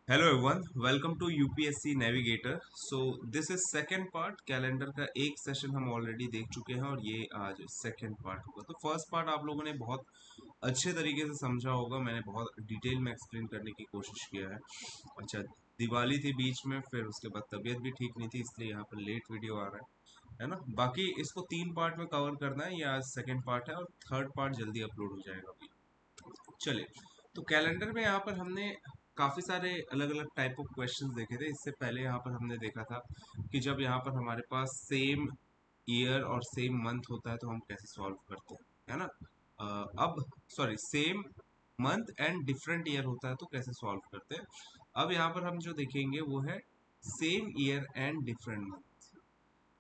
Hello everyone, welcome to UPSC navigator. So this is second part. Calendar का एक session हम already देख चुके हैं और ये आज सेकंड पार्ट होगा। तो फर्स्ट पार्ट आप लोगों ने बहुत अच्छे तरीके से समझा होगा। मैंने बहुत डिटेल में एक्सप्लेन करने की कोशिश किया है। अच्छा, दिवाली थी बीच में, फिर उसके बाद तबीयत भी ठीक नहीं थी, इसलिए यहाँ पर लेट वीडियो आ रहा है ना। बाकी इसको 3 पार्ट में कवर करना है। ये आज सेकेंड पार्ट है और थर्ड पार्ट जल्दी अपलोड हो जाएगा अभी। चलिए, तो कैलेंडर में यहाँ पर हमने काफ़ी सारे अलग अलग टाइप ऑफ क्वेश्चंस देखे थे। इससे पहले यहाँ पर हमने देखा था कि जब यहाँ पर हमारे पास सेम ईयर और सेम मंथ होता है तो हम कैसे सॉल्व करते हैं, है ना। अब sorry, same month and different year होता है तो कैसे सॉल्व करते हैं। अब यहाँ पर हम जो देखेंगे वो है same year and different month.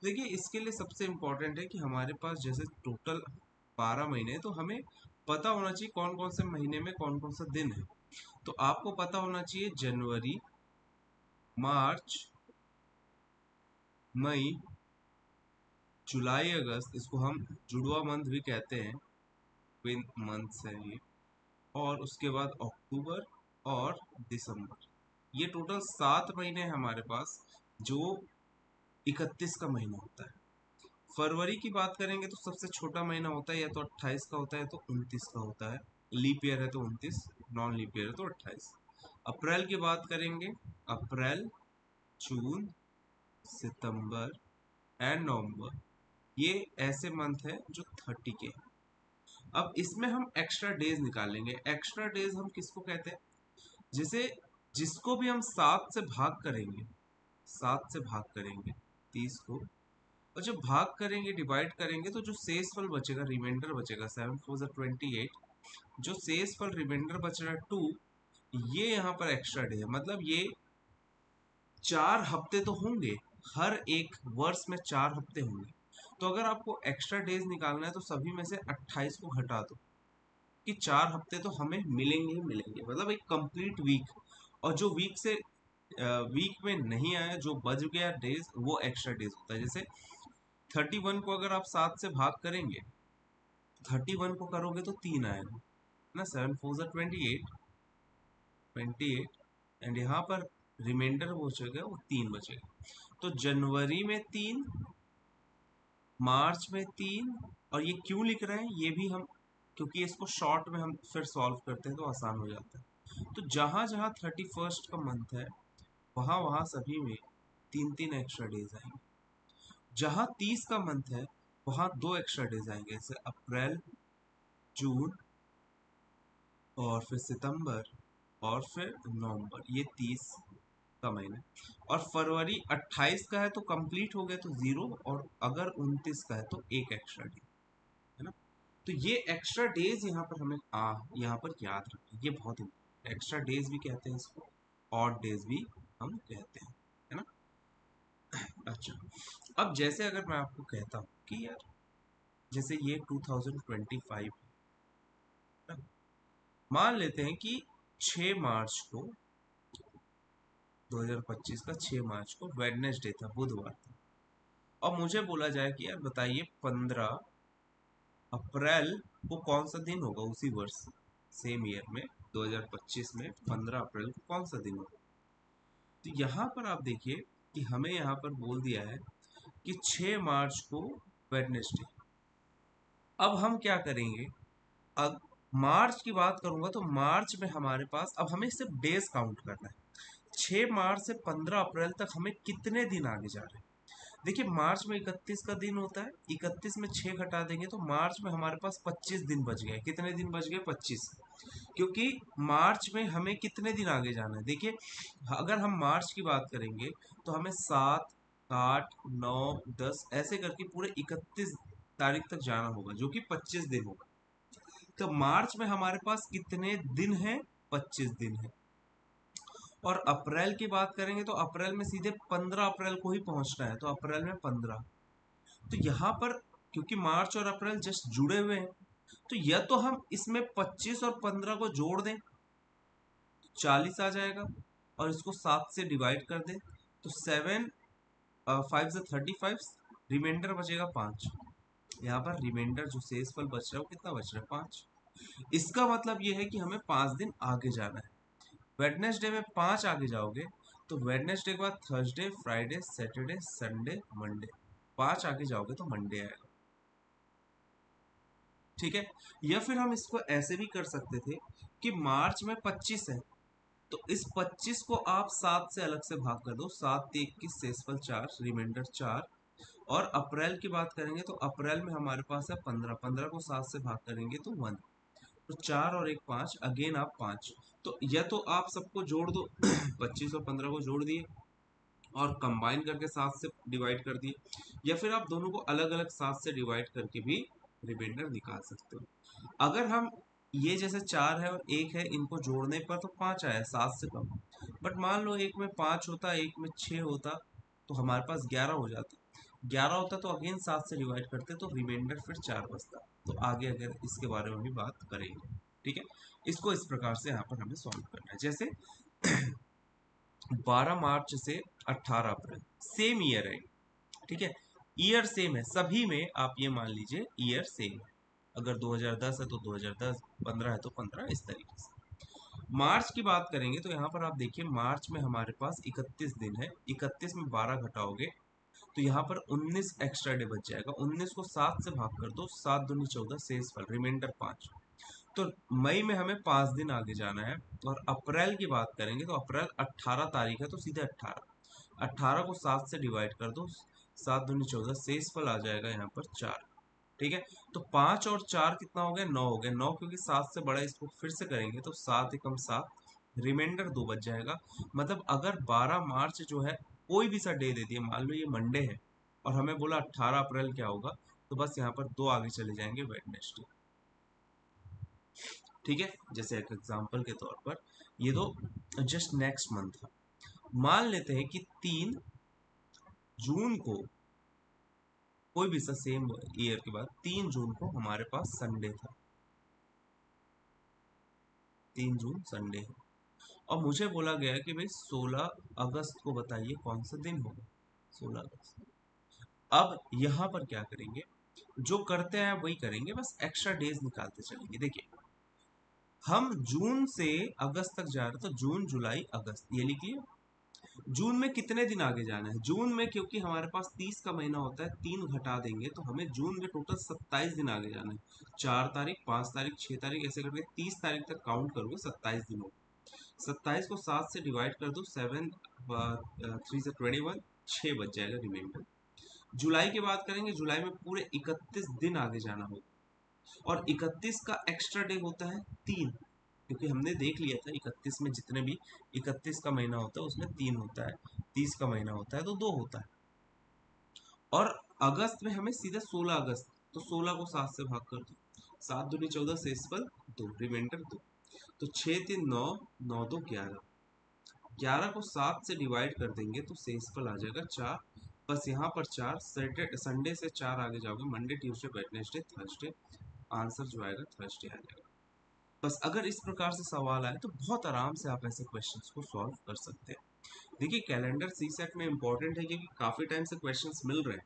देखिए, इसके लिए सबसे इम्पोर्टेंट है कि हमारे पास जैसे टोटल 12 महीने हैं, तो हमें पता होना चाहिए कौन कौन से महीने में कौन कौन सा दिन है। तो आपको पता होना चाहिए जनवरी, मार्च, मई, जुलाई, अगस्त, इसको हम जुड़वा मंथ भी कहते हैं, ट्विन मंथ्स है ये। और उसके बाद अक्टूबर और दिसंबर। ये टोटल 7 महीने हैं हमारे पास, जो 31 का महीना होता है। फरवरी की बात करेंगे तो सबसे छोटा महीना होता है, या तो 28 का होता है तो 29 का होता है। लीप ईयर है तो 29, नॉन लीप ईयर है तो 28। अप्रैल की बात करेंगे, अप्रैल, जून, सितंबर एंड नवंबर, ये ऐसे मंथ है जो 30 के हैं। अब इसमें हम एक्स्ट्रा डेज निकालेंगे। एक्स्ट्रा डेज हम किसको कहते हैं? जैसे जिसको भी हम 7 से भाग करेंगे 30 को, और जब भाग करेंगे, डिवाइड करेंगे, तो जो शेष फल बचेगा, रिमाइंडर बचेगा, 7 4 28, जो शेष फल रिमाइंडर बच रहा है 2, ये यहाँ पर एक्स्ट्रा डे है। मतलब ये 4 हफ्ते तो होंगे, हर एक वर्ष में 4 हफ्ते होंगे। तो अगर आपको एक्स्ट्रा डेज निकालना है तो सभी में से 28 को हटा दो, कि 4 हफ्ते तो हमें मिलेंगे ही मिलेंगे, मतलब एक कंप्लीट वीक। और जो वीक में नहीं आया, जो बच गया डेज, वो एक्स्ट्रा डेज होता है। जैसे 31 को अगर आप 7 से भाग करेंगे, 31 को करोगे तो 3 आएगा ना, 7 4 28, एंड यहाँ पर रिमाइंडर बचेगा वो 3 बचेगा। तो जनवरी में 3, मार्च में 3। और ये क्यों लिख रहे हैं ये भी हम, क्योंकि इसको शॉर्ट में हम फिर सॉल्व करते हैं तो आसान हो जाता है। तो जहाँ जहाँ 31 का मंथ है, वहाँ वहाँ सभी में 3 3 एक्स्ट्रा डेज आएंगे। जहाँ 30 का मंथ है, वहाँ 2 एक्स्ट्रा डेज आएंगे, जैसे अप्रैल, जून और फिर सितंबर और फिर नवंबर, ये 30 का महीना। और फरवरी 28 का है तो कंप्लीट हो गया तो 0, और अगर 29 का है तो 1 एक्स्ट्रा डे, है ना। तो ये एक्स्ट्रा डेज यहाँ पर हमें यहाँ पर याद रखें, ये बहुत इम्पोर्टेंट। एक्स्ट्रा डेज भी कहते हैं इसको, ऑड डेज भी हम कहते हैं, है ना। अच्छा, अब जैसे अगर मैं आपको कहता हूँ कि यार, जैसे ये 2025 है ना? मान लेते हैं कि 6 मार्च को, 2025 का 6 मार्च को वेडनेसडे था, बुधवार था। और मुझे बोला जाए कि यार बताइए, 15 अप्रैल को कौन सा दिन होगा उसी वर्ष, सेम ईयर में, 2025 में 15 अप्रैल को कौन सा दिन होगा। तो यहाँ पर आप देखिए कि हमें यहाँ पर बोल दिया है कि 6 मार्च को वेडनेसडे। अब हम क्या करेंगे, अब मार्च की बात करूंगा तो मार्च में हमारे पास, अब हमें सिर्फ डेज काउंट करना है। 6 मार्च से 15 अप्रैल तक हमें कितने दिन आगे जा रहे हैं। देखिए, मार्च में 31 का दिन होता है, 31 में 6 घटा देंगे तो मार्च में हमारे पास 25 दिन बच गए। कितने दिन बच गए? 25। क्योंकि मार्च में हमें कितने दिन आगे जाना है, देखिए, अगर हम मार्च की बात करेंगे तो हमें 7 8 9 10 ऐसे करके पूरे 31 तारीख तक जाना होगा, जो कि 25 दिन होगा। तो मार्च में हमारे पास कितने दिन हैं? 25 दिन है। और अप्रैल की बात करेंगे तो अप्रैल में सीधे 15 अप्रैल को ही पहुंचना है, तो अप्रैल में 15। तो यहाँ पर क्योंकि मार्च और अप्रैल जस्ट जुड़े हुए हैं, तो या तो हम इसमें 25 और 15 को जोड़ दें, 40 आ जाएगा, और इसको 7 से डिवाइड कर दें तो 7 5 से 35, रिमाइंडर बचेगा 5। यहाँ पर रिमाइंडर जो शेष फल बच रहा है वो कितना बच रहा है? 5। इसका मतलब ये है कि हमें 5 दिन आगे जाना है। वेडनेसडे में 5 आगे जाओगे तो वेडनेसडे के बाद Thursday, Friday, Saturday, Sunday, Monday. 5 आगे जाओगे तो मंडे आएगा। ठीक है। या फिर हम इसको ऐसे भी कर सकते थे कि मार्च में 25 है, तो इस 25 को आप 7 से अलग से भाग कर दो। 7 21 शेषफल 4, रिमाइंडर 4। और अप्रैल की बात करेंगे तो अप्रैल में हमारे पास है 15। 15 को 7 से भाग करेंगे तो 1। तो 4 और 1 5, अगेन आप 5। तो या तो आप सबको जोड़ दो 25 और 15 को जोड़ दिए और कंबाइन करके 7 से डिवाइड कर दिए, या फिर आप दोनों को अलग अलग 7 से डिवाइड करके भी रिमाइंडर निकाल सकते हो। अगर हम ये जैसे 4 है और 1 है, इनको जोड़ने पर तो 5 आया, 7 से कम। बट मान लो एक में 5 होता, एक में 6 होता, तो हमारे पास 11 हो जाता। 11 होता तो अगेन 7 से डिवाइड करते तो रिमाइंडर फिर 4 बचता। तो आगे अगर इसके बारे में भी बात करेंगे। ठीक है। इसको इस प्रकार से यहाँ पर हमें सॉल्व करना है। जैसे 12 मार्च से 18 अप्रैल सेम ईयर है। ठीक है। ईयर सेम है सभी में, आप ये मान लीजिए ईयर सेम है। अगर 2010 है तो 2010, 15 है तो 15, इस तरीके से। मार्च की बात करेंगे तो यहाँ पर आप देखिए मार्च में हमारे पास 31 दिन है। 31 में 12 घटाओगे तो यहाँ पर 19 एक्स्ट्रा डे बच जाएगा। 19 को 7 से भाग कर दो, 7 दूनी 14, शेष फल रिमाइंडर 5। तो मई में हमें 5 दिन आगे जाना है। और अप्रैल की बात करेंगे तो अप्रैल 18 तारीख है, तो सीधे 18। 18 को 7 से डिवाइड कर दो, 7 दूनी 14, शेष फल आ जाएगा यहाँ पर 4। ठीक है। तो 5 और 4 कितना हो गया, 9 हो गया। 9 क्योंकि 7 से बड़ा है, इसको फिर से करेंगे तो 7 एकम 7, रिमाइंडर 2 बच जाएगा। मतलब अगर 12 मार्च जो है कोई भी सा डे दे दिए, मान लो ये मंडे है और हमें बोला 18 अप्रैल क्या होगा, तो बस यहाँ पर 2 आगे चले जाएंगे, वेडनेसडे। ठीक है। जैसे एक एग्जांपल के तौर पर ये दो जस्ट नेक्स्ट मंथ था। मान लेते हैं कि 3 जून को, कोई भी सा सेम ईयर के बाद 3 जून को हमारे पास संडे था। 3 जून संडे है। और मुझे बोला गया है कि भाई 16 अगस्त को बताइए कौन सा दिन होगा। 16 अगस्त। अब यहाँ पर क्या करेंगे, जो करते हैं वही करेंगे, बस एक्स्ट्रा डेज निकालते चलेंगे। देखिए हम जून से अगस्त तक जा रहे हैं, तो जून जुलाई अगस्त ये लिखिए। जून में कितने दिन आगे जाना है, जून में क्योंकि हमारे पास 30 का महीना होता है, 3 घटा देंगे तो हमें जून में टोटल 27 दिन आगे जाना है। 4 तारीख, 5 तारीख, 6 तारीख, ऐसे करके 30 तारीख तक काउंट करोगे, 27 दिन हो। 27 को 7 से डिवाइड कर दो, 7 3 से 21, 6 बच जाएगा रिमाइंडर। जुलाई की बात करेंगे, जुलाई में पूरे 31 दिन आगे जाना होगा। और 31 का एक्स्ट्रा डे होता है 3, क्योंकि हमने देख लिया था 31 में जितने भी 31 का महीना होता है उसमें 3 होता है, 30 का महीना होता है तो 2 होता है। और अगस्त में हमें सीधा 16 अगस्त, तो 16 को 7 से भाग कर दो, 7 दूनी 14, शेषफल 2, रिमाइंडर 2। तो 6 3 9, 9 2 11। 11 को 7 से डिवाइड कर देंगे तो शेषफल आ जाएगा 4। बस यहाँ पर 4, सैटरडे संडे से 4 आगे जाओगे, Monday Tuesday Wednesday Thursday, answer जो आएगा थर्सडे आ जाएगा। बस अगर इस प्रकार से सवाल आए तो बहुत आराम से आप ऐसे क्वेश्चंस को सॉल्व कर सकते हैं। देखिए कैलेंडर सी सेट में इंपॉर्टेंट है क्योंकि काफ़ी टाइम से क्वेश्चंस मिल रहे हैं।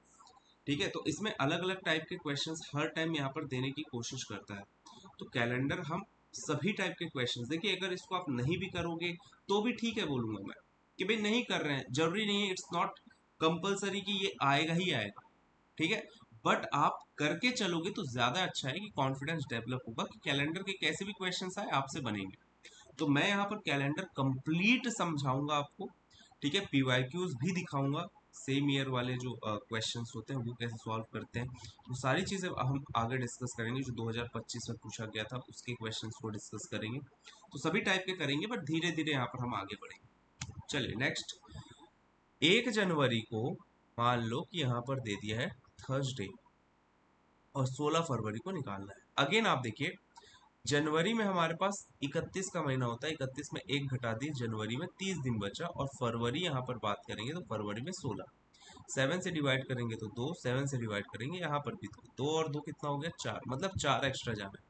ठीक है। तो इसमें अलग अलग टाइप के क्वेश्चंस हर टाइम यहाँ पर देने की कोशिश करता है। तो कैलेंडर हम सभी टाइप के क्वेश्चंस, देखिए अगर इसको आप नहीं भी करोगे तो भी ठीक है, बोलूंगा मैं कि भाई नहीं कर रहे हैं, जरूरी नहीं है, इट्स नॉट कंपलसरी कि ये आएगा ही आएगा। ठीक है। बट आप करके चलोगे तो ज्यादा अच्छा है कि कॉन्फिडेंस डेवलप होगा कि कैलेंडर के कैसे भी क्वेश्चंस आए आपसे बनेंगे। तो मैं यहाँ पर कैलेंडर कंप्लीट समझाऊंगा आपको। ठीक है। पीवाईक्यूज भी दिखाऊंगा, सेम ईयर वाले जो क्वेश्चंस होते हैं वो कैसे सॉल्व करते हैं, वो सारी चीज़ें हम आगे डिस्कस करेंगे। जो 2025 में पूछा गया था उसके क्वेश्चंस को डिस्कस करेंगे। तो सभी टाइप के करेंगे, बट धीरे धीरे यहाँ पर हम आगे बढ़ेंगे। चलिए नेक्स्ट। 1 जनवरी को मान लो कि यहाँ पर दे दिया है थर्सडे, और 16 फरवरी को निकालना है। अगेन आप देखिए जनवरी में हमारे पास 31 का महीना होता है, 31 में 1 घटा दिए, जनवरी में 30 दिन बचा। और फरवरी यहाँ पर बात करेंगे तो फरवरी में 16, 7 से डिवाइड करेंगे तो 2, 7 से डिवाइड करेंगे यहाँ पर भी 2, 2 और 2 कितना हो गया 4, मतलब 4 एक्स्ट्रा जाना है।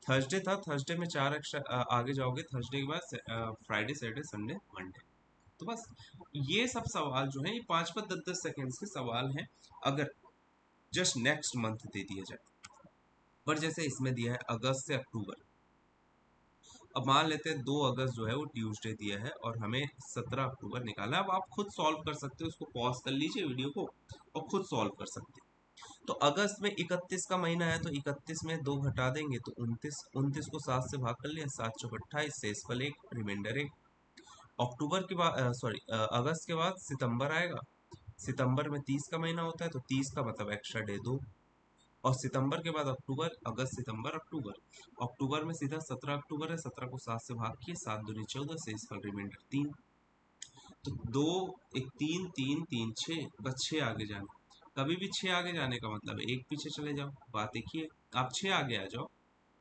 थर्सडे था, थर्सडे में 4 एक्स्ट्रा आगे जाओगे, थर्सडे के बाद फ्राइडे, सैटरडे, संडे, मंडे। तो बस ये सब सवाल जो है ये 5-5, 10-10 सेकेंड्स के सवाल हैं, अगर जस्ट नेक्स्ट मंथ दे दिया जाए। पर जैसे इसमें दिया है अगस्त से अक्टूबर, अब मान लेते हैं 2 अगस्त जो है वो ट्यूसडे दिया है और हमें 17 अक्टूबर निकालना है। अब आप खुद सॉल्व कर सकते हो, इसको पॉज कर लीजिए वीडियो को और खुद सॉल्व कर सकते हैं। तो अगस्त में 31 का महीना है, तो 31 में 2 घटा देंगे तो 29, 29 को 7 से भाग कर लिया, 7 चौक 28, शेषफल 1, रिमाइंडर 1। अक्टूबर के बाद सॉरी अगस्त के बाद सितंबर आएगा। सितंबर में 30 का महीना होता है, तो 30 का मतलब एक्स्ट्रा डे 2। और सितंबर के बाद अक्टूबर, अगस्त सितंबर अक्टूबर। अक्टूबर में सीधा 17 अक्टूबर है, 17 को 7 से भाग किए, 7 दूनी 14, शेषफल रिमाइंडर 3। तो 2, एक 3, 3, 3, 6, बस 6 आगे जाना। कभी भी 6 आगे जाने का मतलब है एक पीछे चले जाओ। बात देखिए, आप 6 आगे आ जाओ।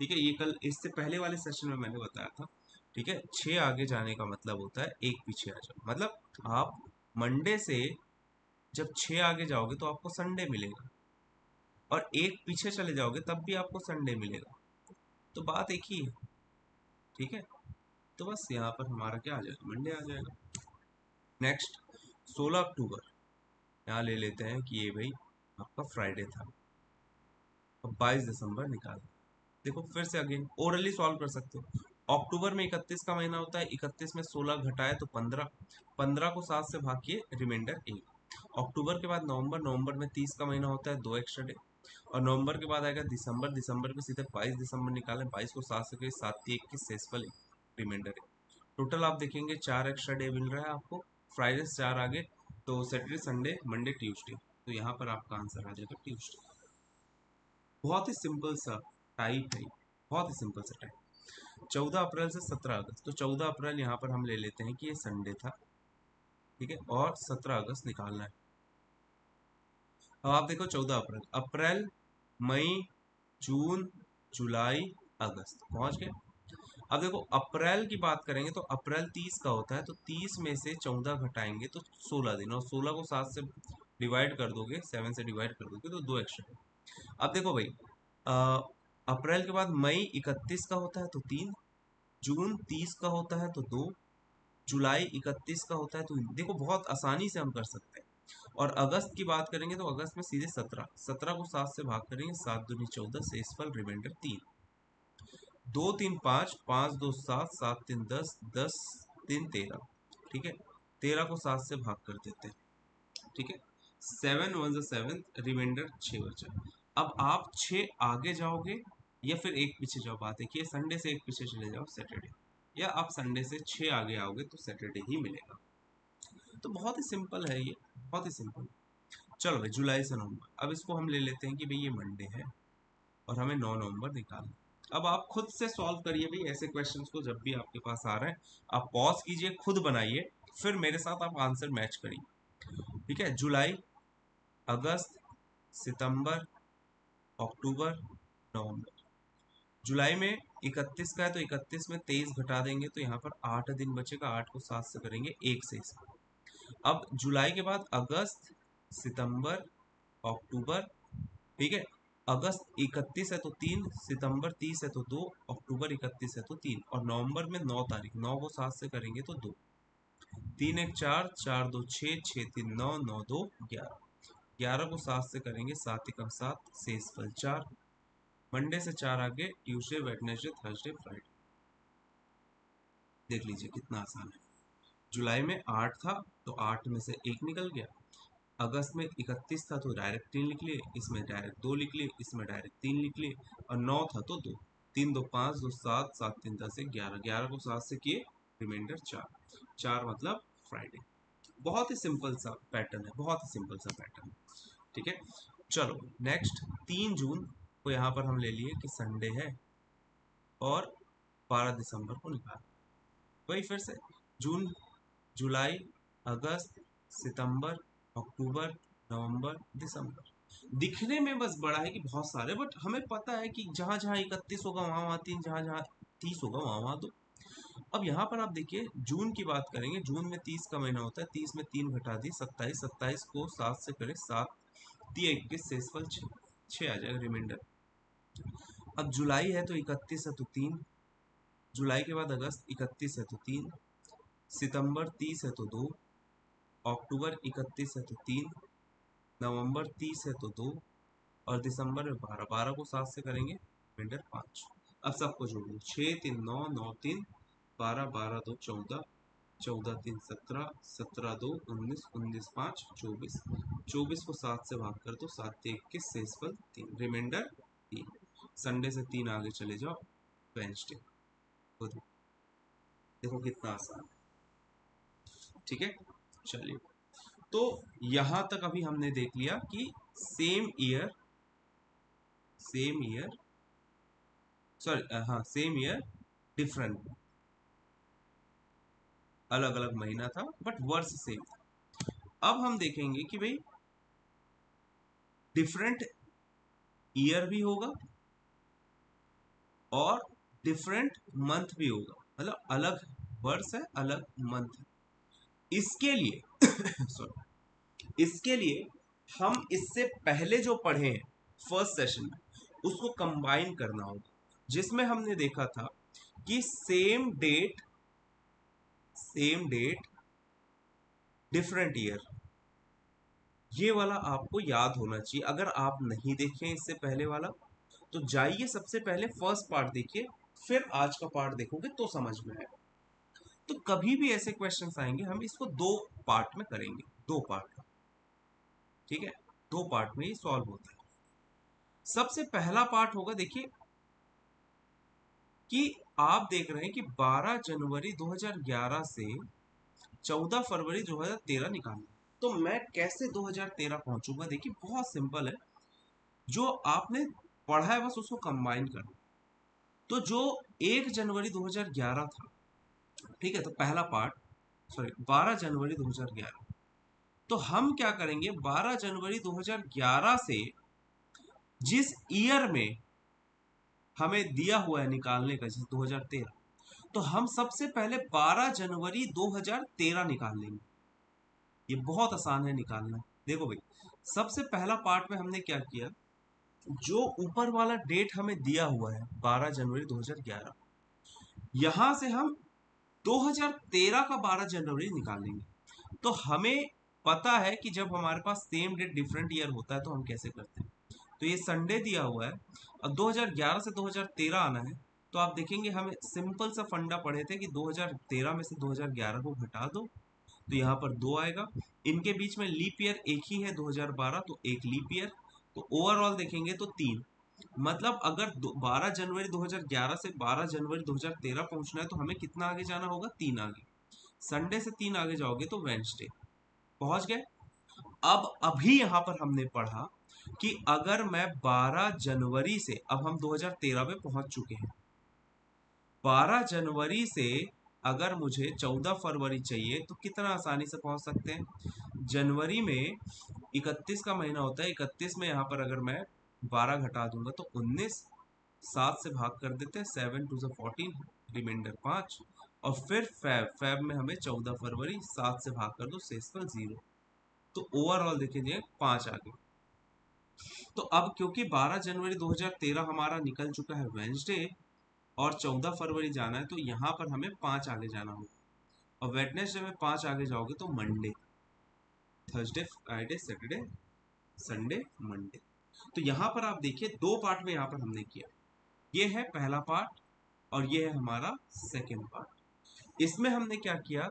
ठीक है, ये कल इससे पहले वाले सेशन में मैंने बताया था। ठीक है, 6 आगे जाने का मतलब होता है एक पीछे आ जाओ। मतलब आप मंडे से जब 6 आगे जाओगे तो आपको संडे मिलेगा, और एक पीछे चले जाओगे तब भी आपको संडे मिलेगा। तो बात एक ही है। ठीक है, तो बस यहाँ पर हमारा क्या आ जाएगा, मंडे आ जाएगा। नेक्स्ट 16 अक्टूबर, यहाँ ले लेते हैं कि ये भाई आपका फ्राइडे था। अब 22 दिसंबर निकाल, देखो फिर से अगेन ओरली सॉल्व कर सकते हो। अक्टूबर में 31 का महीना होता है, 31 में 16 घटाए तो 15, 15 को 7 से भागिए, रिमाइंडर 1। अक्टूबर के बाद नवंबर, नवंबर में 30 का महीना होता है, 2 एक्स्ट्रा डे। और नवंबर के बाद आएगा दिसंबर, दिसंबर में सीधे 22 दिसंबर निकालें, 22 को 7 से करिए, 7 21, शेषफल रिमाइंडर 1। टोटल आप देखेंगे 4 एक्स्ट्रा डे मिल रहा है आपको, फ्राइडे से 4 आगे, तो सैटरडे संडे मंडे ट्यूसडे, तो यहाँ पर आपका आंसर आ जाएगा ट्यूसडे। बहुत ही सिंपल सा टाइप है, बहुत ही सिंपल सा टाइप। 14 अप्रैल से 17 अगस्त, तो 14 अप्रैल यहाँ पर हम ले लेते हैं कि ये संडे था। ठीक है, और 17 अगस्त निकालना है। अब आप देखो 14 अप्रैल, अप्रैल, मई, जून, जुलाई, अगस्त, पहुंच गए। अब देखो अप्रैल की बात करेंगे तो अप्रैल 30 का होता है, तो 30 में से 14 घटाएंगे तो 16 दिन, और 16 को 7 से डिवाइड कर दोगे, 7 से डिवाइड कर दोगे तो 2 एक्स्ट्रा। अब देखो भाई, अ, अप्रैल के बाद मई 31 का होता है तो 3, जून 30 का होता है तो 2, जुलाई 31 का होता है तो देखो बहुत आसानी से हम कर सकते हैं। और अगस्त की बात करेंगे तो अगस्त में सीधे 17, 17 को 7 से भाग करेंगे, 7 दूनी 14, शेषफल रिमाइंडर 3। 2 3 5, 5 2 7, 7 3 10, 10 3 13। ठीक है, 13 को 7 से भाग कर देते हैं। ठीक है, 7 1 7, रिमाइंडर 6 बचा। अब आप 6 आगे जाओगे या फिर एक पीछे जाओ, बात है कि संडे से एक पीछे चले जाओ सैटरडे, या आप संडे से 6 आगे आओगे तो सैटरडे ही मिलेगा। तो बहुत ही सिंपल है ये, बहुत ही सिंपल। चलो भाई जुलाई से नवंबर, अब इसको हम ले लेते हैं कि भाई ये मंडे है और हमें 9 नवंबर निकालना। अब आप खुद से सॉल्व करिए भाई ऐसे क्वेश्चंस को, जब भी आपके पास आ रहे हैं आप पॉज कीजिए, खुद बनाइए, फिर मेरे साथ आप आंसर मैच करिए। ठीक है, जुलाई, अगस्त, सितंबर, अक्टूबर, नवंबर। जुलाई में 31 का है तो 31 में 23 घटा देंगे तो यहाँ पर 8 दिन बचेगा, 8 को 7 से करेंगे, एक से इसका। अब जुलाई के बाद अगस्त, सितंबर, अक्टूबर। ठीक है, अगस्त 31 है तो 3, सितंबर 30 है तो 2, अक्टूबर 31 है तो 3, और नवंबर में 9 तारीख, 9 को 7 से करेंगे तो 2, 3 1 4, 4 2 6, 6 3 9, 9 2 11, 11 को 7 से करेंगे, 7 एकम 7, शेषफल 4। मंडे से 4 आगे, ट्यूसडे, वेडनेसडे, थर्सडे, फ्राइडे। देख लीजिए कितना आसान है। जुलाई में 8 था तो 8 में से 1 निकल गया। अगस्त में 31 था तो डायरेक्ट 3 लिख लिए, इसमें डायरेक्ट 2 लिख लिए, इसमें डायरेक्ट 3 लिख लिए, और 9 था तो 2, 3 2 5, 2 7, 7 3 10 से 11, 11 को 7 से किए, रिमाइंडर 4, 4 मतलब फ्राइडे। बहुत ही सिंपल सा पैटर्न है, बहुत ही सिंपल सा पैटर्न है। ठीक है, चलो नेक्स्ट 3 जून को यहाँ पर हम ले लिए कि संडे है, और 12 दिसंबर को निकाल, वही फिर से जून, जुलाई, अगस्त, सितंबर, अक्टूबर, नवंबर, दिसंबर। दिखने में बस बड़ा है कि बहुत सारे, बट हमें पता है कि जहां जहां 31 होगा वहां वहां 3, जहां जहां 30 होगा वहां वहां 2। अब यहाँ पर आप देखिए जून की बात करेंगे, जून में 30 का महीना होता है, 30 में 3 घटा दी, 27, 27 को 7 से करें, 7 3 21, शेषफल 6 आ जाएगा रिमाइंडर। अब जुलाई है तो 31 है तो 3, जुलाई के बाद अगस्त 31 है तो 3, सितंबर 30 है तो 2, अक्टूबर 31 है तो 3, नवंबर 30 है तो 2, और दिसंबर में 12, 12 को 7 से करेंगे, रिमाइंडर 5। अब सबको जोड़ो, 6 3 9 9 3 12 12 2 14 14 3 17 17 2 19 19 5 24 24 को 7 से भाग कर दो, 7 21 शेषफल 3, रिमाइंडर 3। संडे से 3 आगे चले जाओ, वेंसडे। देखो कितना आसान है। ठीक है, चलिए। तो यहां तक अभी हमने देख लिया कि सेम ईयर सॉरी हाँ सेम ईयर डिफरेंट, अलग अलग महीना था बट वर्ष सेम था। अब हम देखेंगे कि भाई डिफरेंट ईयर भी होगा और डिफरेंट मंथ भी होगा, मतलब अलग वर्ष है अलग मंथ है। इसके लिए सॉरी, इसके लिए हम इससे पहले जो पढ़े हैं फर्स्ट सेशन में उसको कंबाइन करना होगा, जिसमें हमने देखा था कि सेम डेट डिफरेंट ईयर, ये वाला आपको याद होना चाहिए। अगर आप नहीं देखें इससे पहले वाला तो जाइए सबसे पहले फर्स्ट पार्ट देखिए, फिर आज का पार्ट देखोगे तो समझ में आएगा। तो कभी भी ऐसे क्वेश्चंस आएंगे हम इसको दो पार्ट में करेंगे, दो पार्ट में। ठीक है, दो पार्ट में ही सॉल्व होता है। सबसे पहला पार्ट होगा, देखिए कि आप देख रहे हैं कि 12 जनवरी 2011 से 14 फरवरी 2013 निकालना। तो मैं कैसे 2013 पहुंचूंगा? देखिए बहुत सिंपल है, जो आपने पढ़ा है बस उसको कंबाइन करना। तो जो 1 जनवरी 2011 था, ठीक है, तो पहला पार्ट सॉरी 12 जनवरी 2011, तो हम क्या करेंगे 12 जनवरी 2011 से जिस ईयर में हमें दिया हुआ है निकालने का, जैसे 2013, तो हम सबसे पहले 12 जनवरी 2013 निकाल लेंगे। ये बहुत आसान है निकालना। देखो भाई, सबसे पहला पार्ट में हमने क्या किया, जो ऊपर वाला डेट हमें दिया हुआ है 12 जनवरी 2011, यहां से हम 2013 का 12 जनवरी निकालेंगे। तो हमें पता है कि जब हमारे पास सेम डेट डिफरेंट ईयर होता है तो हम कैसे करते हैं। तो ये संडे दिया हुआ है और 2011 से 2013 आना है। तो आप देखेंगे हमें सिंपल सा फंडा पढ़े थे कि 2013 में से 2011 को घटा दो, तो यहाँ पर 2 आएगा। इनके बीच में लीप ईयर एक ही है 2012, तो एक लीप ईयर। तो ओवरऑल देखेंगे तो 3, मतलब अगर 12 जनवरी 2011 से 12 जनवरी 2013 पहुंचना है तो हमें कितना आगे जाना होगा? 3 आगे। संडे से 3 आगे जाओगे तो वेंसडे पहुंच गए। अब अभी यहां पर हमने पढ़ा कि अगर मैं 12 जनवरी से, अब हम 2013 में पहुंच चुके हैं, 12 जनवरी से अगर मुझे 14 फरवरी चाहिए तो कितना आसानी से पहुंच सकते हैं। जनवरी में 31 का महीना होता है, 31 में यहाँ पर अगर मैं 12 घटा दूंगा तो 19, 7 से भाग कर देते हैं, 7 2 14, रिमाइंडर 5, और फिर फैब में हमें 14 फरवरी, 7 से भाग कर दो, शेषफल 0। तो ओवरऑल देखिए 5 आ गए। तो अब क्योंकि 12 जनवरी 2013 हमारा निकल चुका है वेंसडे और 14 फरवरी जाना है, तो यहाँ पर हमें 5 आगे जाना होगा। और वेडनेसडे में 5 आगे जाओगे तो Monday, Thursday Friday Saturday Sunday Monday. तो यहाँ पर आप देखिए दो पार्ट में यहाँ पर हमने किया, ये है पहला पार्ट और ये है हमारा सेकेंड पार्ट। इसमें हमने क्या किया,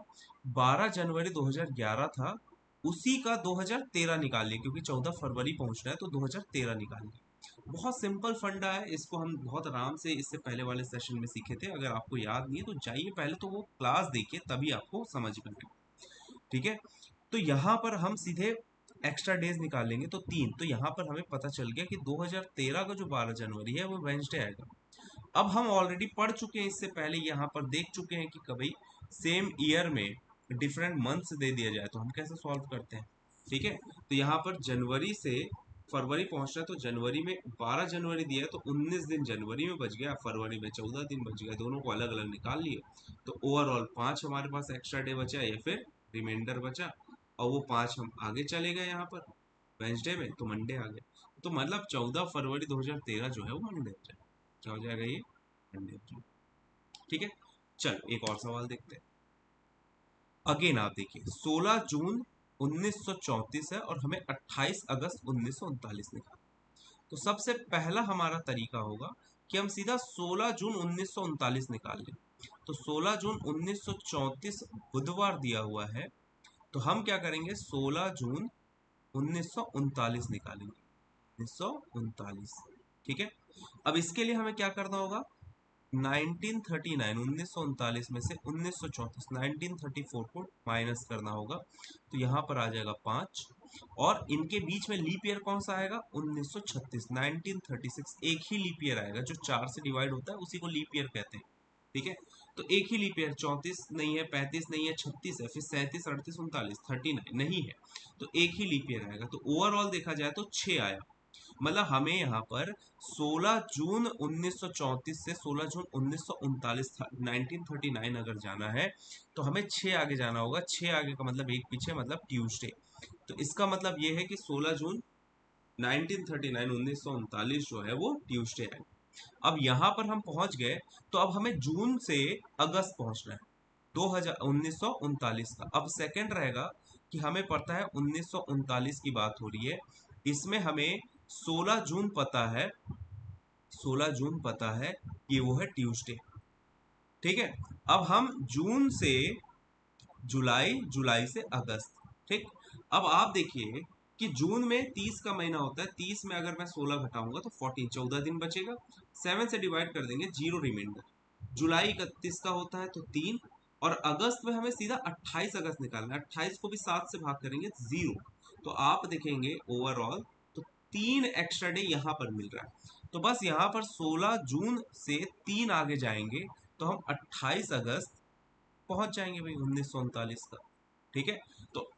12 जनवरी 2011 था, उसी का 2013 निकाल लिया, क्योंकि 14 फरवरी पहुंचना है तो 2013 निकाल लिया। बहुत सिंपल फंडा है, इसको हम बहुत आराम से इससे पहले वाले सेशन में सीखे थे। अगर आपको याद नहीं है तो जाइए पहले तो वो क्लास देखिए, तभी आपको समझ में आएगा। ठीक है, तो यहाँ पर हम सीधे एक्स्ट्रा डेज निकालेंगे तो 3, तो यहाँ पर हमें पता चल गया कि 2013 का जो 12 जनवरी है वो वेंसडे आएगा। अब हम ऑलरेडी पढ़ चुके हैं, इससे पहले यहाँ पर देख चुके हैं कि कभी सेम ईयर में डिफरेंट मंथ्स दे दिया जाए तो हम कैसे सॉल्व करते हैं। ठीक है, तो यहाँ पर जनवरी से फरवरी पहुंचना है, तो जनवरी में 12 जनवरी दिया है तो 19 दिन जनवरी में बच गया, फरवरी में 14 दिन बच गया, दोनों को अलग अलग निकाल लिए। तो ओवरऑल 5 हमारे पास एक्स्ट्रा डे बचा या फिर रिमाइंडर बचा, और वो 5 हम आगे चले गए यहाँ पर वेंसडे में, तो मंडे आ गए। तो मतलब 14 फरवरी 2013 जो है वो मंडे हो जाएगा। क्या हो जाएगा? ये मंडे हो जाएगा। ठीक है, चलो एक और सवाल देखते हैं। अगेन आप देखिए 16 जून 1934 है और हमें 28 अगस्त 1939 निकालना। तो सबसे पहला हमारा तरीका होगा कि हम सीधा 16 जून 1939 निकाल लें। तो 16 जून 1934 बुधवार दिया हुआ है, तो हम क्या करेंगे 16 जून 1939 निकालेंगे, 1939। ठीक है, अब इसके लिए हमें क्या करना होगा, 1939 1939 में से 1934 1934 को माइनस करना होगा, तो यहाँ पर आ जाएगा 5, और इनके बीच में लीप ईयर कौन सा आएगा, 1936 1936 एक ही लीप ईयर आएगा, जो 4 से डिवाइड होता है उसी को लीप ईयर कहते हैं। ठीक है, तो एक ही लीप ईयर, 34 नहीं है, 35 नहीं है, 36 है, फिर 37 38 39 39 नहीं है, तो एक ही लीप ईयर आएगा। तो ओवरऑल देखा जाए तो 6 आया, मतलब हमें यहाँ पर 16 जून 1934 से 16 जून 1939 1939 अगर जाना है तो हमें 6 आगे जाना होगा। 6 आगे का मतलब एक पीछे, मतलब ट्यूसडे। तो इसका मतलब ये है कि 16 जून 1939 1939 जो है वो ट्यूसडे है। अब यहाँ पर हम पहुंच गए, तो अब हमें जून से अगस्त पहुंचना है 1939 का। अब सेकंड रहेगा कि हमें पता है 1939 की बात हो रही है, इसमें हमें 16 जून पता है, 16 जून पता है कि वो है ट्यूसडे। ठीक है, अब हम जून से जुलाई, जुलाई से अगस्त। ठीक, अब आप देखिए कि जून में 30 का महीना होता है, 30 में अगर मैं 16 घटाऊंगा तो 14, 14 दिन बचेगा, 7 से डिवाइड कर देंगे, जीरो रिमाइंडर। जुलाई 31 का होता है तो 3, और अगस्त में हमें सीधा 28 अगस्त निकालना है, 28 को भी 7 से भाग करेंगे, जीरो। तो आप देखेंगे ओवरऑल तो 3 एक्स्ट्रा डे यहाँ पर मिल रहा है। तो बस यहाँ पर 16 जून से 3 आगे जाएंगे तो हम 28 अगस्त पहुंच जाएंगे भाई 1939 का। ठीक है, तो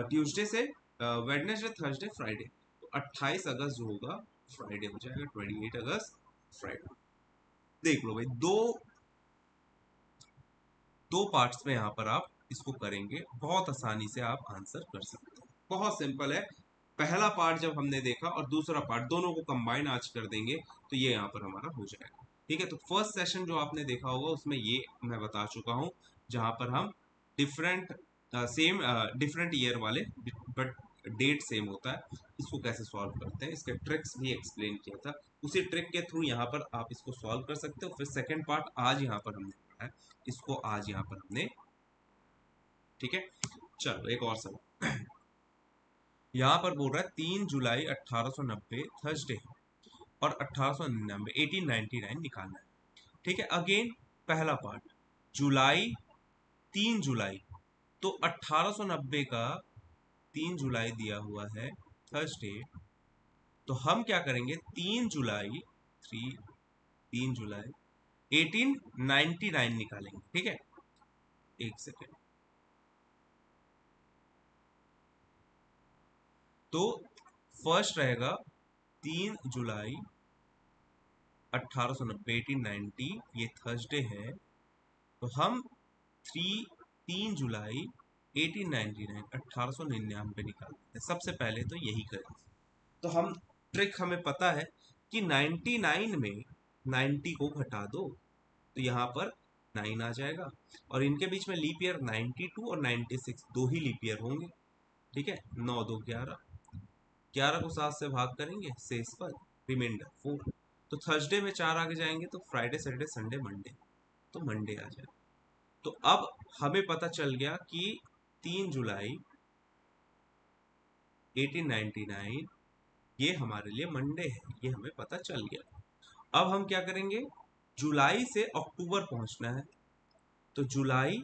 ट्यूसडे से वेडनेसडे थर्सडे फ्राइडे, तो 28 अगस्त जो होगा फ्राइडे हो जाएगा, 28 अगस्त फ्राइडे। देख लो भाई, दो दो पार्ट्स में यहाँ पर आप इसको करेंगे, बहुत आसानी से आप आंसर कर सकते हैं, बहुत सिंपल है। पहला पार्ट जब हमने देखा और दूसरा पार्ट दोनों को कंबाइन आज कर देंगे तो ये यहाँ पर हमारा हो जाएगा। ठीक है, तो फर्स्ट सेशन जो आपने देखा होगा उसमें ये मैं बता चुका हूँ, जहाँ पर हम डिफरेंट सेम डिफरेंट ईयर वाले बट डेट सेम होता है, इसको कैसे सॉल्व करते हैं, इसके ट्रिक्स भी एक्सप्लेन किया था। उसी ट्रिक के थ्रू यहाँ पर आप इसको सॉल्व कर सकते हो। फिर सेकेंड पार्ट आज यहाँ पर हमने पढ़ा है, इसको आज यहाँ पर हमने, ठीक है। चलो एक और सवाल यहाँ पर बोल रहा है 3 जुलाई 1890 थर्सडे और 1899 1899 निकालना है। ठीक है, अगेन पहला पार्ट जुलाई, 3 जुलाई, तो 1890 का 3 जुलाई दिया हुआ है थर्सडे, तो हम क्या करेंगे 3 जुलाई 3 जुलाई 1899 निकालेंगे। ठीक है, एक सेकेंड, तो फर्स्ट रहेगा 3 जुलाई 1890 1890, ये थर्सडे है, तो हम 3 जुलाई 1899 1899 निकालते हैं। सबसे पहले तो यही करें, तो हम ट्रिक हमें पता है कि 99 में 90 को घटा दो तो यहाँ पर 9 आ जाएगा, और इनके बीच में लीप ईयर 92 और 96 दो ही लीप ईयर होंगे। ठीक है, 9 2 11, 11 को 7 से भाग करेंगे, शेष पर रिमाइंडर 4। तो थर्सडे में 4 आगे जाएंगे तो फ्राइडे सैटरडे संडे मंडे, तो मंडे आ जाएगा। तो अब हमें पता चल गया कि 3 जुलाई 1899 ये हमारे लिए मंडे है, ये हमें पता चल गया। अब हम क्या करेंगे, जुलाई से अक्टूबर पहुंचना है, तो जुलाई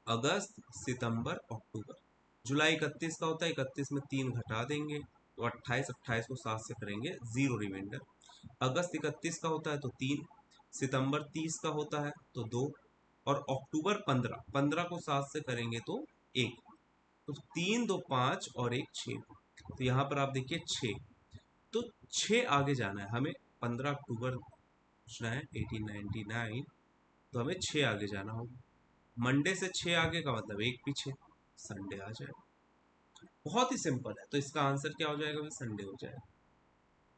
अगस्त सितंबर अक्टूबर। जुलाई 31 का होता है, 31 में 3 घटा देंगे तो 28, 28 को 7 से करेंगे, जीरो रिमाइंडर। अगस्त 31 का होता है तो 3, सितंबर 30 का होता है तो 2, और अक्टूबर 15, 15 को 7 से करेंगे तो 1, तो 3 2 5 और 1 6, तो यहाँ पर आप देखिए 6, तो 6 आगे जाना है हमें, 15 अक्टूबर पूछना है 1899, तो हमें 6 आगे जाना होगा। मंडे से 6 आगे का मतलब एक पीछे, संडे आ जाएगा। बहुत ही सिंपल है, तो इसका आंसर क्या हो जाएगा, संडे हो जाएगा।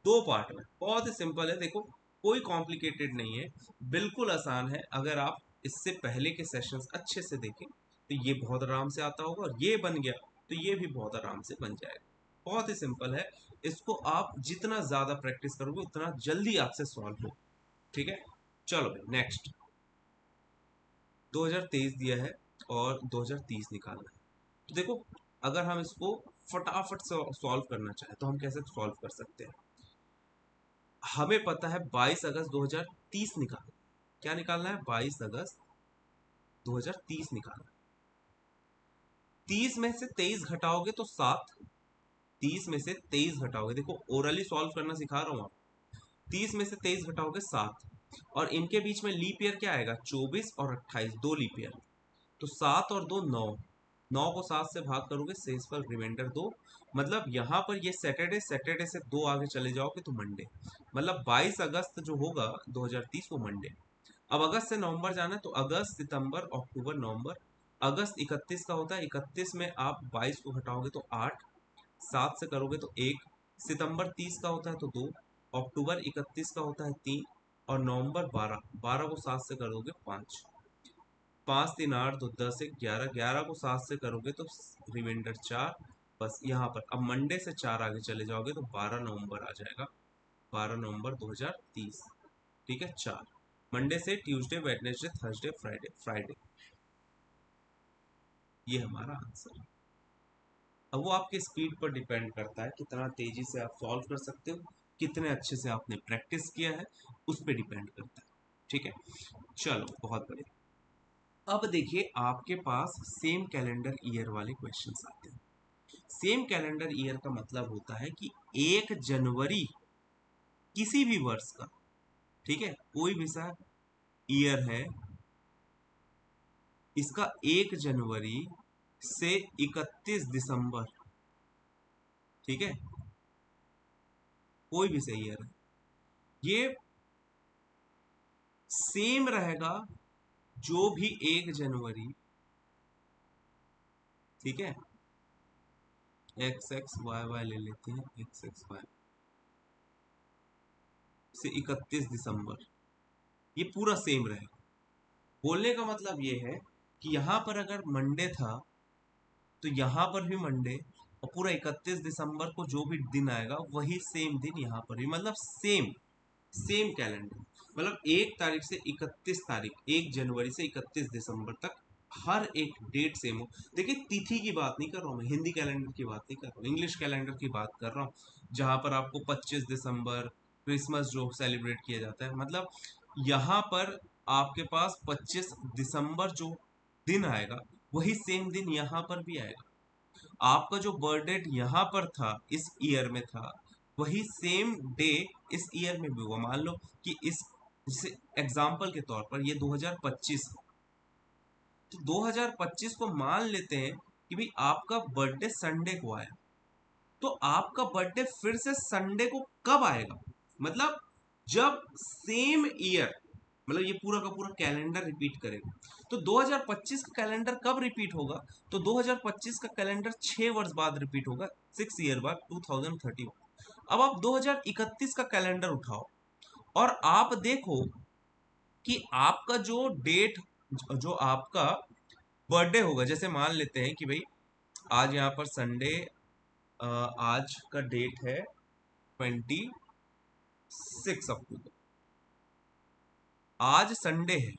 दो पार्ट में, बहुत ही सिंपल है, देखो कोई कॉम्प्लिकेटेड नहीं है, बिल्कुल आसान है। अगर आप इससे पहले के सेशंस अच्छे से देखें तो ये बहुत आराम से आता होगा, और ये बन गया तो ये भी बहुत आराम से बन जाएगा। बहुत ही सिंपल है, इसको आप जितना ज्यादा प्रैक्टिस करोगे उतना जल्दी आपसे सॉल्व हो। ठीक है, चलो भाई नेक्स्ट। 2023 दिया है और 2030 निकालना है। तो देखो, अगर हम इसको फटाफट से सॉल्व करना चाहें तो हम कैसे सॉल्व कर सकते हैं। हमें पता है 22 अगस्त 2030 निकालना। क्या निकालना है? 22 अगस्त 2030 निकालना। 30 में से 23 घटाओगे तो 7। 30 में से 23 घटाओगे, देखो ओरली सॉल्व करना सिखा रहा हूं आप। 30 में से 23 घटाओगे 7, और इनके बीच में लीप ईयर क्या आएगा? 24 और 28, दो लीप ईयर। तो 7 और 2 9। 9 को 7 से भाग करोगे, शेष पर रिमाइंडर 2। मतलब यहाँ पर ये सैटरडे, सैटरडे से 2 आगे चले जाओगे तो मंडे। मतलब 22 अगस्त जो होगा 2030 वो मंडे। अब अगस्त से नवंबर जाना है तो अगस्त, सितंबर, अक्टूबर, नवंबर। अगस्त 31 का होता है, 31 में आप 22 को घटाओगे तो 8, 7 से करोगे तो 1। सितंबर 30 का होता है तो 2। अक्टूबर 31 का होता है 3। और नवंबर 12, 12 को 7 से करोगे 5। 5 3 8 2 10 1 11, 11 को 7 से करोगे तो रिमाइंडर 4। बस यहाँ पर अब मंडे से 4 आगे चले जाओगे तो 12 नवंबर आ जाएगा। 12 नवंबर 2030। ठीक है, 4। मंडे से Tuesday, Wednesday, Thursday, Friday, Friday. ये हमारा आंसर है। अब वो आपके स्पीड पर डिपेंड करता है, कितना तेजी से आप सॉल्व कर सकते हो, कितने अच्छे से आपने प्रैक्टिस किया है, उस पर डिपेंड करता है। ठीक है, चलो बहुत बढ़िया। अब देखिए, आपके पास सेम कैलेंडर ईयर वाले क्वेश्चंस आते हैं। सेम कैलेंडर ईयर का मतलब होता है कि 1 जनवरी किसी भी वर्ष का, ठीक है, कोई भी सा ईयर है, इसका 1 जनवरी से 31 दिसंबर, ठीक है, कोई भी सही ईयर है, ये सेम रहेगा जो भी 1 जनवरी, ठीक है, एक्स एक्स वाई वाई ले लेते हैं, एक्स एक्स वाई से 31 दिसंबर, ये पूरा सेम रहेगा। बोलने का मतलब ये है कि यहां पर अगर मंडे था तो यहां पर भी मंडे, और पूरा 31 दिसंबर को जो भी दिन आएगा वही सेम दिन यहाँ पर भी, मतलब सेम, सेम कैलेंडर। मतलब 1 तारीख से 31 तारीख, 1 जनवरी से 31 दिसंबर तक हर एक डेट सेम हो। देखिए, तिथि की बात नहीं कर रहा हूँ मैं, हिंदी कैलेंडर की बात नहीं कर रहा हूँ, इंग्लिश कैलेंडर की बात कर रहा हूँ, जहां पर आपको 25 दिसंबर क्रिसमस जो सेलिब्रेट किया जाता है, मतलब यहाँ पर आपके पास 25 दिसंबर जो दिन आएगा वही सेम दिन यहाँ पर भी आएगा। आपका जो बर्थ डेट यहाँ पर था, इस ईयर में था, वही सेम डे इस ईयर में भी होगा। मान लो कि इस, जैसे एग्जाम्पल के तौर पर ये 2025, तो 2025 को मान लेते हैं कि भाई आपका बर्थडे संडे को आया, तो आपका बर्थडे फिर से संडे को कब आएगा? मतलब जब सेम ईयर, मतलब ये पूरा का पूरा कैलेंडर रिपीट करेगा। तो 2025 का कैलेंडर कब रिपीट होगा? तो 2025 का कैलेंडर 6 वर्ष बाद रिपीट होगा, 6 ईयर बाद, 2031। अब आप 2031 का कैलेंडर उठाओ और आप देखो कि आपका जो डेट, जो आपका बर्थडे होगा, जैसे मान लेते हैं कि भाई आज यहाँ पर संडे, आज का डेट है 26 अक्टूबर, आज संडे है,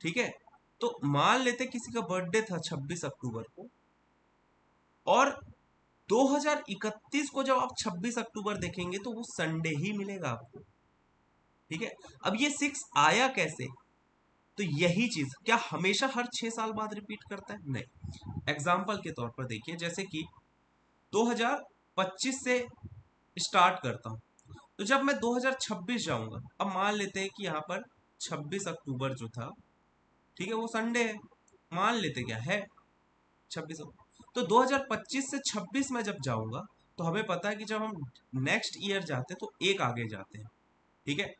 ठीक है। तो मान लेते किसी का बर्थडे था 26 अक्टूबर को, और 2031 को जब आप 26 अक्टूबर देखेंगे तो वो संडे ही मिलेगा आपको, ठीक है। अब ये 6 आया कैसे? तो यही चीज क्या हमेशा हर 6 साल बाद रिपीट करता है? नहीं। एग्जाम्पल के तौर पर देखिए, जैसे कि 2025 से स्टार्ट करता हूं, तो जब मैं 2026 जाऊंगा, अब मान लेते हैं कि यहाँ पर 26 अक्टूबर जो था, ठीक है, वो संडे है, मान लेते क्या है 26 अक्टूबर। तो 2025 से 26 में जब जाऊंगा तो हमें पता है कि जब हम नेक्स्ट ईयर जाते हैं तो एक आगे जाते हैं, ठीक है।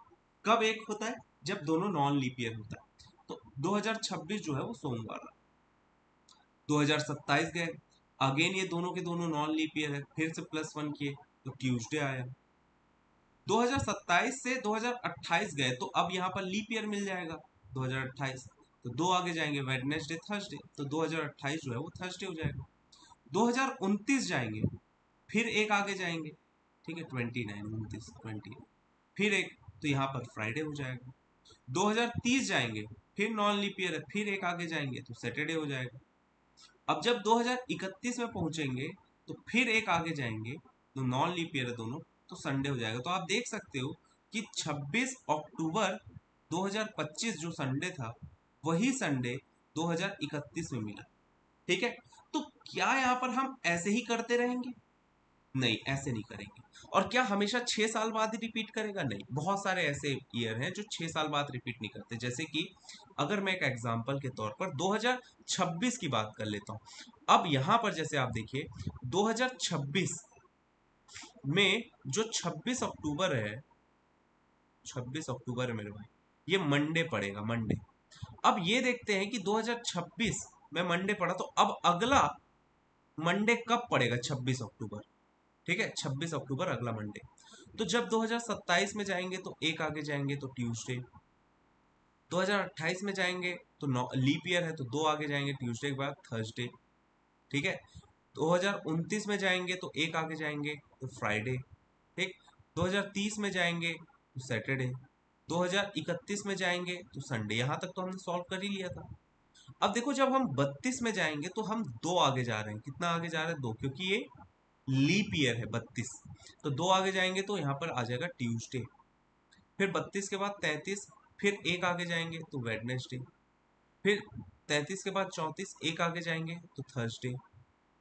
कब एक होता है? जब दोनों नॉन लीप ईयर होता है। तो 2026 जो है वो सोमवार रहा। 2027 गए, अगेन ये दोनों के दोनों नॉन लीप ईयर है, फिर से +1 किए तो ट्यूसडे आया। 2027 से 2028 गए तो अब यहाँ पर लीप ईयर मिल जाएगा 2028, तो दो आगे जाएंगे, वेडनेसडे, थर्सडे, तो 2028 जो है वो थर्सडे हो जाएगा। 2029 जाएंगे, फिर एक आगे जाएंगे, ठीक है, 29, 29, 20, फिर एक, तो यहाँ पर फ्राइडे हो जाएगा। 2030 जाएंगे, फिर नॉन लीप ईयर है, फिर एक आगे जाएंगे तो सैटरडे हो जाएगा। अब जब 2031 में पहुंचेंगे तो फिर एक आगे जाएंगे, तो नॉन लीप ईयर है दोनों, तो संडे हो जाएगा। तो आप देख सकते हो कि 26 अक्टूबर 2025 जो संडे था, वही संडे 2031 में मिला। ठीक है, तो क्या यहाँ पर हम ऐसे ही करते रहेंगे? नहीं, ऐसे नहीं करेंगे। और क्या हमेशा 6 साल बाद ही रिपीट करेगा? नहीं, बहुत सारे ऐसे ईयर हैं जो 6 साल बाद रिपीट नहीं करते। जैसे कि अगर मैं एक एग्जांपल के तौर पर 2026 की बात कर लेता हूं। अब यहां पर जैसे आप देखिए 2026 में जो 26 अक्टूबर है, 26 अक्टूबर है मेरे भाई, ये मंडे पड़ेगा, मंडे। अब ये देखते हैं कि 2026 में मंडे पड़ा, तो अब अगला मंडे कब पड़ेगा? 26 अक्टूबर। ठीक है, 26 अक्टूबर अगला मंडे। तो जब 2027 में जाएंगे तो एक आगे जाएंगे तो ट्यूसडे। 2028 में जाएंगे तो लीप ईयर है तो दो आगे जाएंगे, ट्यूसडे के बाद थर्सडे। ठीक है, 2029 में जाएंगे तो एक आगे जाएंगे तो फ्राइडे। ठीक, 2030 में जाएंगे तो सैटरडे। 2031 में जाएंगे तो संडे। यहां तक तो हमने सॉल्व कर ही लिया था। अब देखो जब हम 32 में जाएंगे तो हम दो आगे जा रहे हैं। कितना आगे जा रहे हैं? दो, क्योंकि ये लीप ईयर है 32। तो दो आगे जाएंगे तो यहाँ पर आ जाएगा ट्यूसडे। फिर 32 के बाद 33, फिर एक आगे जाएंगे तो वेडनेसडे। फिर 33 के बाद 34, एक आगे जाएंगे तो थर्सडे।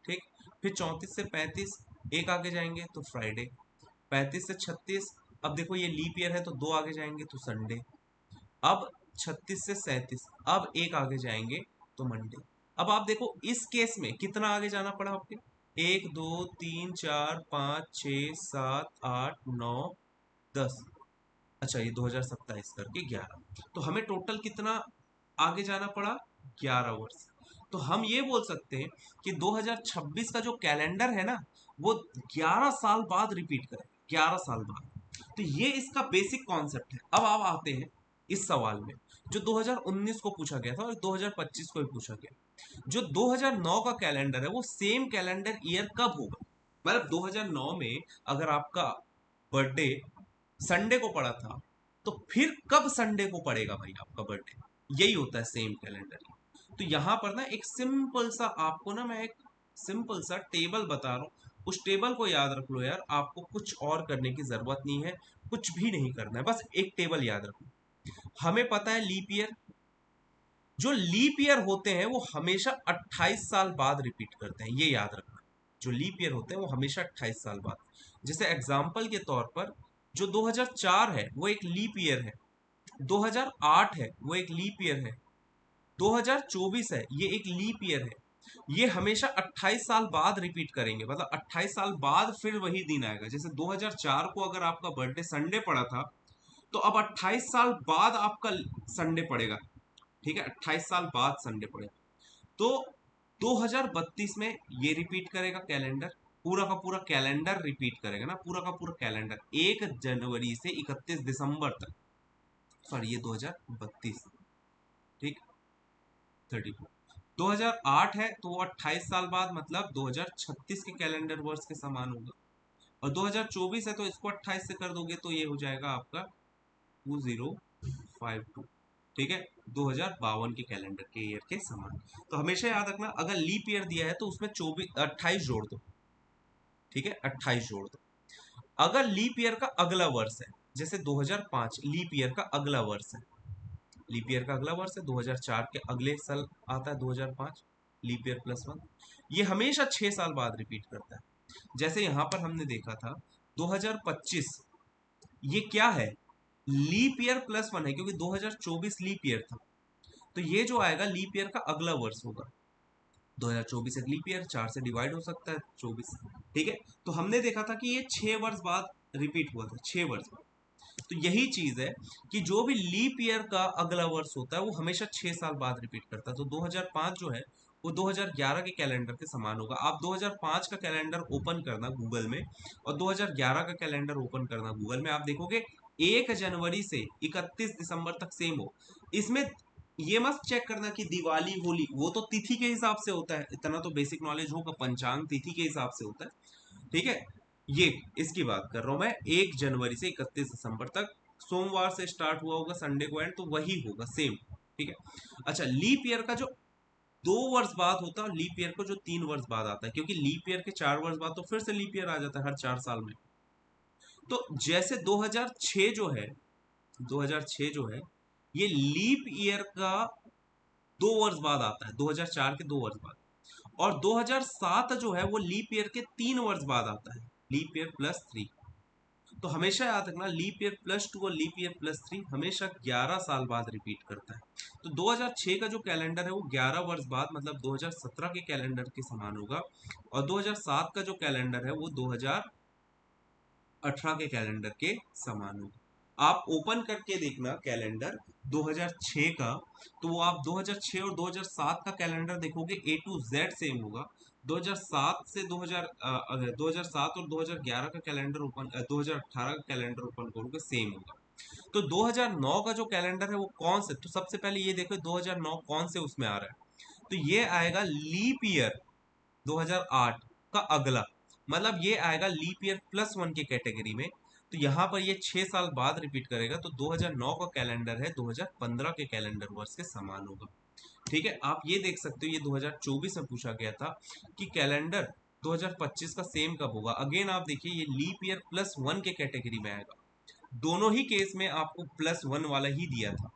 ठीक, फिर 34 से 35 एक आगे जाएंगे तो फ्राइडे। 35 से 36, अब देखो ये लीप ईयर है तो दो आगे जाएंगे तो संडे। अब 36 से 37, अब एक आगे जाएंगे तो मंडे। अब आप देखो इस केस में कितना आगे जाना पड़ा आपके? एक, दो, तीन, चार, पाँच, छ, सात, आठ, नौ, 10। अच्छा, ये 2027 करके 11। तो हमें टोटल कितना आगे जाना पड़ा? 11 वर्ष। तो हम ये बोल सकते हैं कि 2026 का जो कैलेंडर है ना, वो 11 साल बाद रिपीट करे, 11 साल बाद। तो ये इसका बेसिक कॉन्सेप्ट है। अब आप आते हैं इस सवाल में, जो 2019 को पूछा गया था और 2025 को भी पूछा गया। जो 2009 का कैलेंडर है वो सेम कैलेंडर ईयर कब होगा? मतलब 2009 में अगर आपका बर्थडे संडे को पड़ा था, तो फिर कब संडे को पड़ेगा भाई आपका बर्थडे? यही होता है सेम कैलेंडर। तो यहां पर ना एक सिंपल सा आपको ना मैं एक सिंपल सा टेबल बता रहा हूँ, उस टेबल को याद रख लो यार। आपको कुछ और करने की जरूरत नहीं है, कुछ भी नहीं करना है, बस एक टेबल याद रखो। हमें पता है लीप ईयर, जो लीप ईयर होते हैं वो हमेशा 28 साल बाद रिपीट करते हैं, ये याद रखना। जो लीप ईयर होते हैं वो हमेशा 28 साल बाद। जैसे एग्जाम्पल के तौर पर जो 2004 है वो एक लीप ईयर है, 2008 है वो एक लीप ईयर है, 2024 है ये एक लीप ईयर है। ये हमेशा 28 साल बाद रिपीट करेंगे, मतलब 28 साल बाद फिर वही दिन आएगा। जैसे 2004 को अगर आपका बर्थडे संडे पड़ा था, तो अब 28 साल बाद आपका संडे पड़ेगा। ठीक है, 28 साल बाद संडे पड़ेगा। तो 2032 में ये रिपीट करेगा कैलेंडर, पूरा का पूरा कैलेंडर रिपीट करेगा ना, पूरा का पूरा कैलेंडर 1 जनवरी से 31 दिसंबर तक। सॉरी, ये 2032। ठीक, 32। 2008 है तो वो 28 साल बाद, मतलब 2036 के कैलेंडर वर्ष के समान होगा। और 2024 है तो इसको 28 से कर दोगे तो ये हो जाएगा आपका 2052। ठीक है, 2052 के कैलेंडर के ईयर के समान। तो हमेशा याद रखना, अगर लीप ईयर दिया है तो उसमें 24 28 जोड़ दो। ठीक है, 28 जोड़ दो। अगर लीप ईयर का अगला वर्ष है, जैसे 2005 लीप ईयर का अगला वर्ष है, लीप ईयर का अगला वर्ष है 2004 के अगले साल आता है 2005, लीप ईयर +1। ये हमेशा 6 साल बाद रिपीट करता है। जैसे यहां पर हमने देखा था 2025, ये क्या है? लीप ईयर +1 है, क्योंकि 2024 लीप ईयर था। तो ये जो आएगा लीप ईयर का अगला वर्ष होगा। 2024 एक लीप ईयर, 4 से डिवाइड हो सकता है 24। ठीक है, तो हमने देखा था कि ये 6 वर्ष बाद रिपीट हुआ था, 6 वर्ष बाद। तो यही चीज है कि जो भी लीप ईयर का अगला वर्ष होता है वो हमेशा 6 साल बाद रिपीट करता है। तो 2005 जो है वो 2011 के कैलेंडर के समान होगा। आप 2005 का कैलेंडर ओपन करना गूगल में और 2011 का कैलेंडर ओपन करना गूगल में, आप देखोगे 1 जनवरी से 31 दिसंबर तक सेम हो। इसमें ये मत चेक करना कि दिवाली होली, वो तो तिथि के हिसाब से होता है, इतना तो बेसिक नॉलेज होगा, पंचांग तिथि के हिसाब से होता है। ठीक है, ये इसकी बात कर रहा हूं मैं, 1 जनवरी से 31 दिसंबर तक, सोमवार से स्टार्ट हुआ होगा संडे को एंड, तो वही होगा सेम। ठीक है। अच्छा, लीप ईयर का जो 2 वर्ष बाद होता है, लीप ईयर को जो 3 वर्ष बाद आता है, क्योंकि लीप ईयर के 4 वर्ष बाद तो फिर से लीप ईयर आ जाता है हर 4 साल में। तो जैसे 2006 जो है, 2006 जो है, ये लीप ईयर का 2 वर्ष बाद आता है, 2004 के 2 वर्ष बाद। और 2007 जो है वो लीप ईयर के 3 वर्ष बाद आता है, लीप ईयर +3। तो हमेशा याद रखना, लीप ईयर +2 और लीप ईयर +3 हमेशा 11 साल बाद रिपीट करता है। तो 2006 का जो कैलेंडर है वो 11 वर्ष बाद, मतलब 2017 के कैलेंडर के समान होगा। और 2007 का जो कैलेंडर है वो 2018 के कैलेंडर के समान होगा। आप ओपन करके देखना कैलेंडर 2006 का, तो वो आप 2006 और 2007 का कैलेंडर देखोगे, A to Z सेम होगा। 2007 से 2007 और 2011 का कैलेंडर ओपन, 2018 का कैलेंडर ओपन करोगे, सेम होगा। तो 2009 का जो कैलेंडर है वो कौन से, तो सबसे पहले ये देखो 2009 कौन से उसमें आ रहा है, तो ये आएगा लीप ईयर 2008 का अगला, मतलब ये आएगा लीप ईयर +1 की कैटेगरी में। तो यहाँ पर ये 6 साल बाद रिपीट करेगा, तो 2009 का कैलेंडर है 2015 के कैलेंडर वर्ष के समान होगा। ठीक है, आप ये देख सकते हो, ये 2024 में पूछा गया था कि कैलेंडर 2025 का सेम कब होगा। अगेन आप देखिए, ये लीप ईयर +1 के कैटेगरी में आएगा, दोनों ही केस में आपको +1 वाला ही दिया था।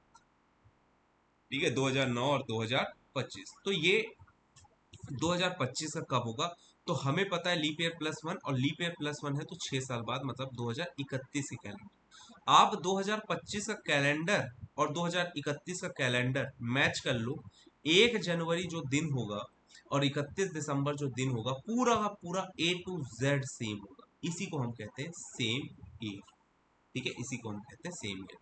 ठीक है, 2009 और 2025, तो ये 2025 का कब होगा, तो हमें पता है लीप ईयर +1, और लीप ईयर +1 है तो 6 साल बाद, मतलब 2031 की कैलेंडर। आप 2025 का कैलेंडर और 2031 का कैलेंडर मैच कर लो, 1 जनवरी जो दिन होगा और 31 दिसंबर जो दिन होगा, पूरा का पूरा A to Z सेम होगा। इसी को हम कहते हैं सेम ईयर। ठीक है, इसी को हम कहते हैं सेम ईयर।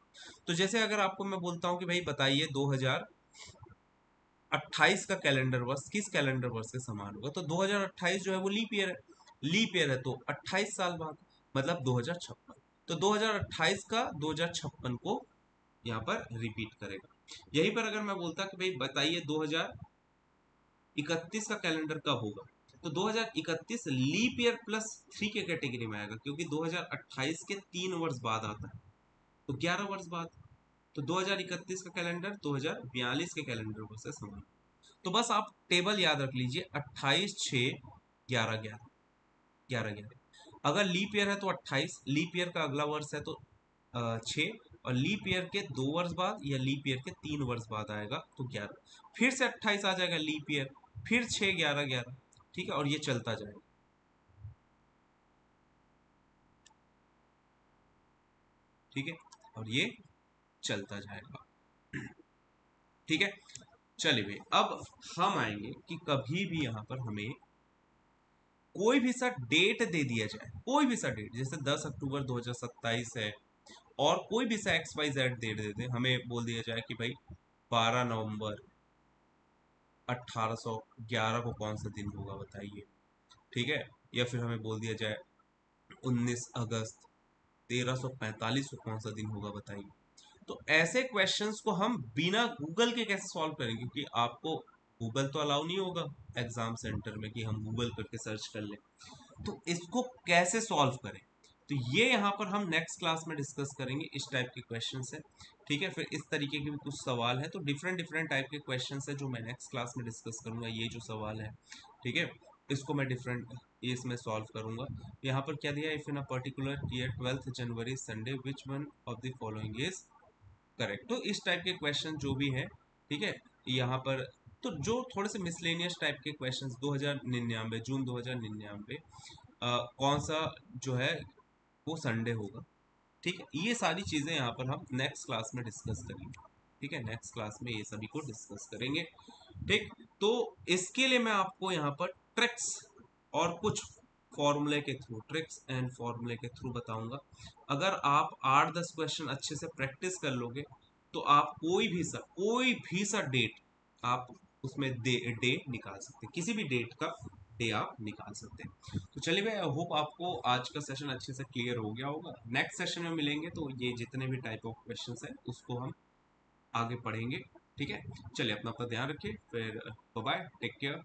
तो जैसे अगर आपको मैं बोलता हूँ कि भाई बताइए 2028 का कैलेंडर वर्ष किस कैलेंडर वर्ष के समान होगा, तो 2028 जो है वो लीप ईयर है, लीप ईयर है तो 28 साल बाद, मतलब 2056। तो 2028 का 2056 को यहाँ पर रिपीट करेगा। यहीं पर अगर मैं बोलता कि भाई बताइए 2031 का कैलेंडर कब होगा, तो 2031 लीप ईयर +3 के कैटेगरी में आएगा, क्योंकि 2028 के 3 वर्ष बाद आता है, तो 11 वर्ष बाद। तो 2031 का कैलेंडर 2042 के कैलेंडर से समान। तो बस आप टेबल याद रख लीजिए, 28, 6, 11, 11, 11, 11। अगर लीप ईयर है तो 28, लीप ईयर का अगला वर्ष है तो 6, और लीप ईयर के 2 वर्ष बाद या लीप ईयर के 3 वर्ष बाद आएगा तो 11, फिर से 28 आ जाएगा लीप ईयर, फिर 6, 11, 11। ठीक है, और ये चलता जाएगा। ठीक है, और ये चलता जाएगा। ठीक है, चलिए भाई, अब हम आएंगे कि कभी भी यहाँ पर हमें कोई भी सा डेट दे दिया जाए, कोई भी सा डेट, जैसे 10 अक्टूबर 2027 है, और कोई भी सा XYZ डेट दे दे, हमें बोल दिया जाए कि भाई 12 नवंबर 1811 को कौन सा दिन होगा बताइए। ठीक है, या फिर हमें बोल दिया जाए 19 अगस्त 1345 को कौन सा दिन होगा बताइए। तो ऐसे क्वेश्चंस को हम बिना गूगल के कैसे सॉल्व करेंगे, क्योंकि आपको गूगल तो अलाउ नहीं होगा एग्जाम सेंटर में कि हम गूगल करके सर्च कर लें। तो इसको कैसे सॉल्व करें, तो ये यहाँ पर हम नेक्स्ट क्लास में डिस्कस करेंगे, इस टाइप के क्वेश्चन है। ठीक है, फिर इस तरीके के भी कुछ सवाल है, तो डिफरेंट डिफरेंट टाइप के क्वेश्चन है जो मैं नेक्स्ट क्लास में डिस्कस करूंगा, ये जो सवाल है। ठीक है, इसको मैं डिफरेंट इसमें सॉल्व करूंगा। यहाँ पर क्या दिया, if in a particular year 12 January Sunday which one of the following is correct. तो इस टाइप के क्वेश्चन जो भी है, ठीक है, यहाँ पर तो जो थोड़े से मिसलेनियस टाइप के क्वेश्चंस, 2099 जून 2099 कौन सा जो है वो संडे होगा। ठीक है, ये सारी चीजें यहाँ पर हम नेक्स्ट क्लास में डिस्कस करेंगे। ठीक है, नेक्स्ट क्लास में ये सभी को डिस्कस करेंगे। ठीक, तो इसके लिए मैं आपको यहाँ पर ट्रिक्स और कुछ फॉर्मूले के थ्रू, ट्रिक्स एंड फॉर्मूले के थ्रू बताऊंगा। अगर आप 8-10 क्वेश्चन अच्छे से प्रैक्टिस कर लोगे, तो आप कोई भी सा डेट आप उसमें डे निकाल सकते हैं, किसी भी डेट का डे आप निकाल सकते हैं। तो चलिए भाई, आई होप आपको आज का सेशन अच्छे से क्लियर हो गया होगा। नेक्स्ट सेशन में मिलेंगे तो ये जितने भी टाइप ऑफ क्वेश्चंस है उसको हम आगे पढ़ेंगे। ठीक है, चलिए अपना ध्यान रखिए, फिर बाय, टेक केयर।